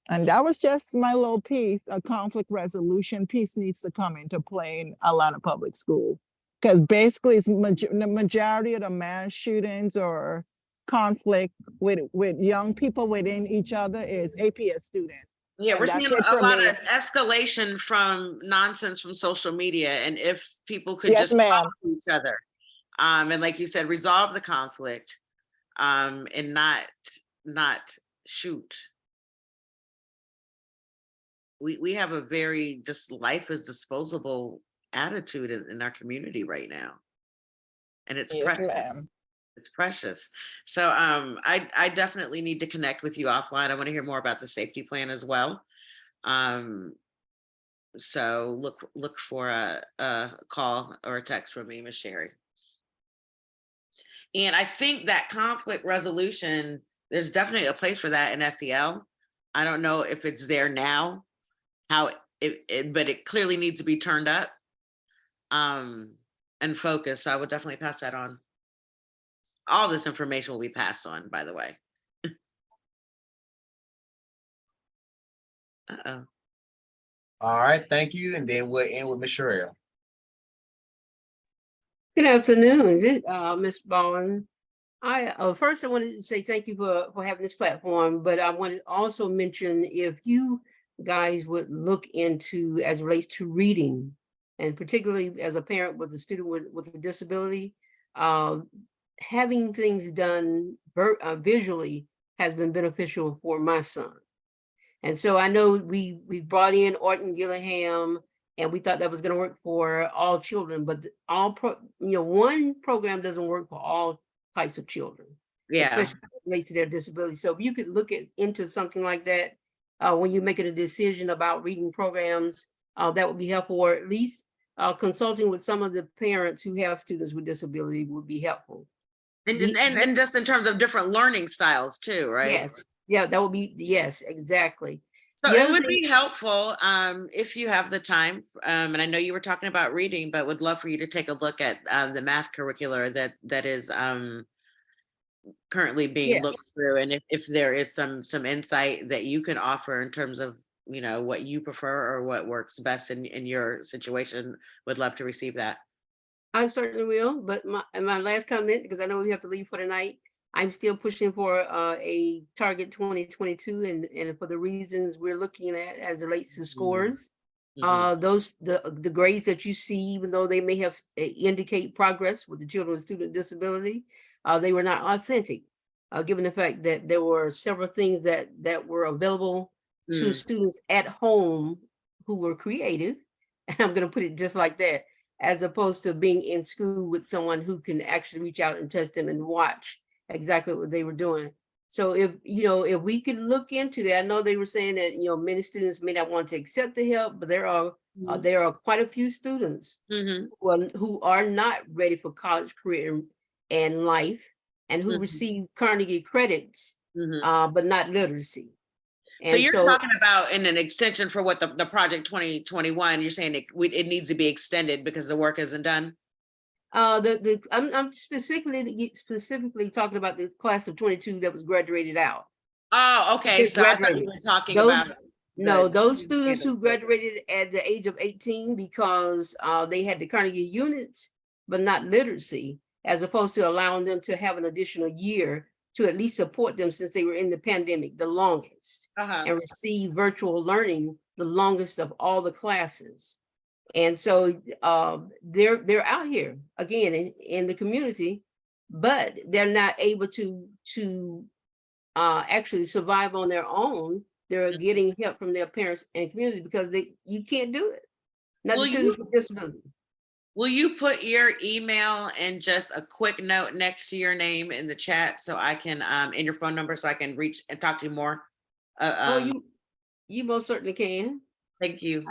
And that was just my little piece. A conflict resolution piece needs to come into play in a lot of public school. Because basically it's the majority of the mass shootings or conflict with young people within each other is APS students. Yeah, And we're that's seeing it a for lot me. of escalation from nonsense from social media. And if people could Yes, just talk ma'am. to each other, and like you said, resolve the conflict, and not shoot. We have a very just life is disposable attitude in our community right now. And it's Yes, precious. ma'am. It's precious. So I definitely need to connect with you offline. I want to hear more about the safety plan as well. So look for a call or a text from me, Miss Sherry. And I think that conflict resolution, there's definitely a place for that in SEL. I don't know if it's there now, but it clearly needs to be turned up and focused. So I would definitely pass that on. All this information will be passed on, by the way. Uh-oh. All right, thank you. And then we'll end with Ms. Sherrill. Good afternoon, Ms. Baldwin. First I wanted to say thank you for having this platform, but I wanted to also mention if you guys would look into as it relates to reading, and particularly as a parent with a student with a disability, having things done visually has been beneficial for my son. And so I know we brought in Orton Gillingham, and we thought that was going to work for all children, but one program doesn't work for all types of children, Yeah. especially related to their disability. So if you could look into something like that when you're making a decision about reading programs, that would be helpful, or at least consulting with some of the parents who have students with disability would be helpful. And just in terms of different learning styles too, right? Yes. Yeah, that would be, yes, exactly. So it would be helpful if you have the time, and I know you were talking about reading, but would love for you to take a look at the math curricular that is currently being looked through, and if there is some insight that you can offer in terms of what you prefer or what works best in your situation, would love to receive that. I certainly will, but my last comment, because I know we have to leave for tonight, I'm still pushing for a target 2022, and for the reasons we're looking at as it relates to scores. The grades that you see, even though they may have indicate progress with the children with student disability, they were not authentic, given the fact that there were several things that were available to students at home who were creative, and I'm going to put it just like that, as opposed to being in school with someone who can actually reach out and test them and watch exactly what they were doing. So if we could look into that, I know they were saying that many students may not want to accept the help, but there are quite a few students who are not ready for college, career, and life, and who receive Carnegie credits, but not literacy. So you're talking about in an extension for what the project 2021, you're saying it needs to be extended because the work isn't done? I'm specifically talking about the class of 22 that was graduated out. Oh, okay. So I thought you were talking about those students who graduated at the age of 18 because they had the Carnegie units, but not literacy, as opposed to allowing them to have an additional year to at least support them since they were in the pandemic the longest, and receive virtual learning the longest of all the classes. And so they're out here again in the community, but they're not able to actually survive on their own. They're getting help from their parents and community because you can't do it. Not the students with disability. Will you put your email and just a quick note next to your name in the chat so I can and your phone number so I can reach and talk to you more? You most certainly can. Thank you.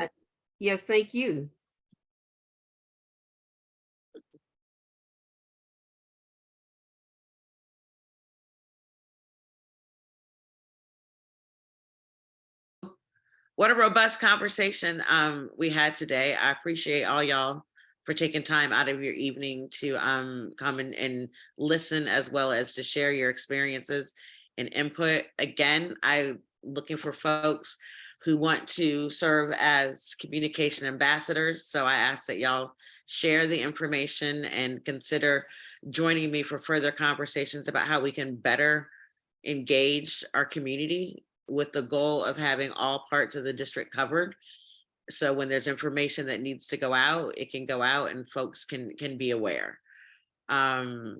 Yes, thank you. what a robust conversation we had today. I appreciate all y'all for taking time out of your evening to come and listen, as well as to share your experiences and input. Again, I'm looking for folks who want to serve as communication ambassadors. So I ask that y'all share the information and consider joining me for further conversations about how we can better engage our community, with the goal of having all parts of the district covered. So when there's information that needs to go out, it can go out and folks can be aware. So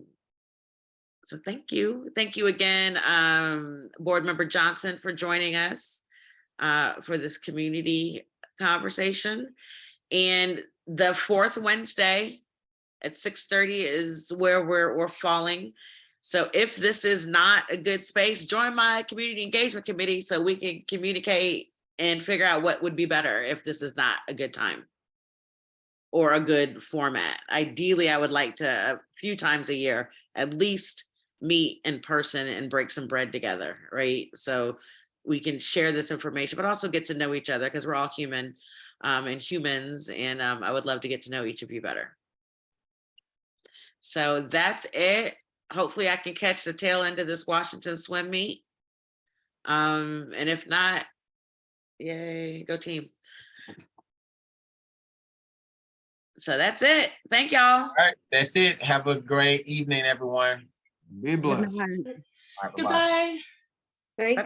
thank you. Thank you again, Board Member Johnson, for joining us for this community conversation. And the fourth Wednesday at 6:30 is where we're falling. So if this is not a good space, join my community engagement committee so we can communicate and figure out what would be better if this is not a good time or a good format. Ideally, I would like to, a few times a year, at least meet in person and break some bread together, right? So we can share this information, but also get to know each other, because we're all human and humans, and I would love to get to know each of you better. So that's it. Hopefully I can catch the tail end of this Washington swim meet. And if not, yay, go team. So that's it. Thank y'all. All right, that's it. Have a great evening, everyone. Be blessed. All right, bye-bye. Goodbye. Thank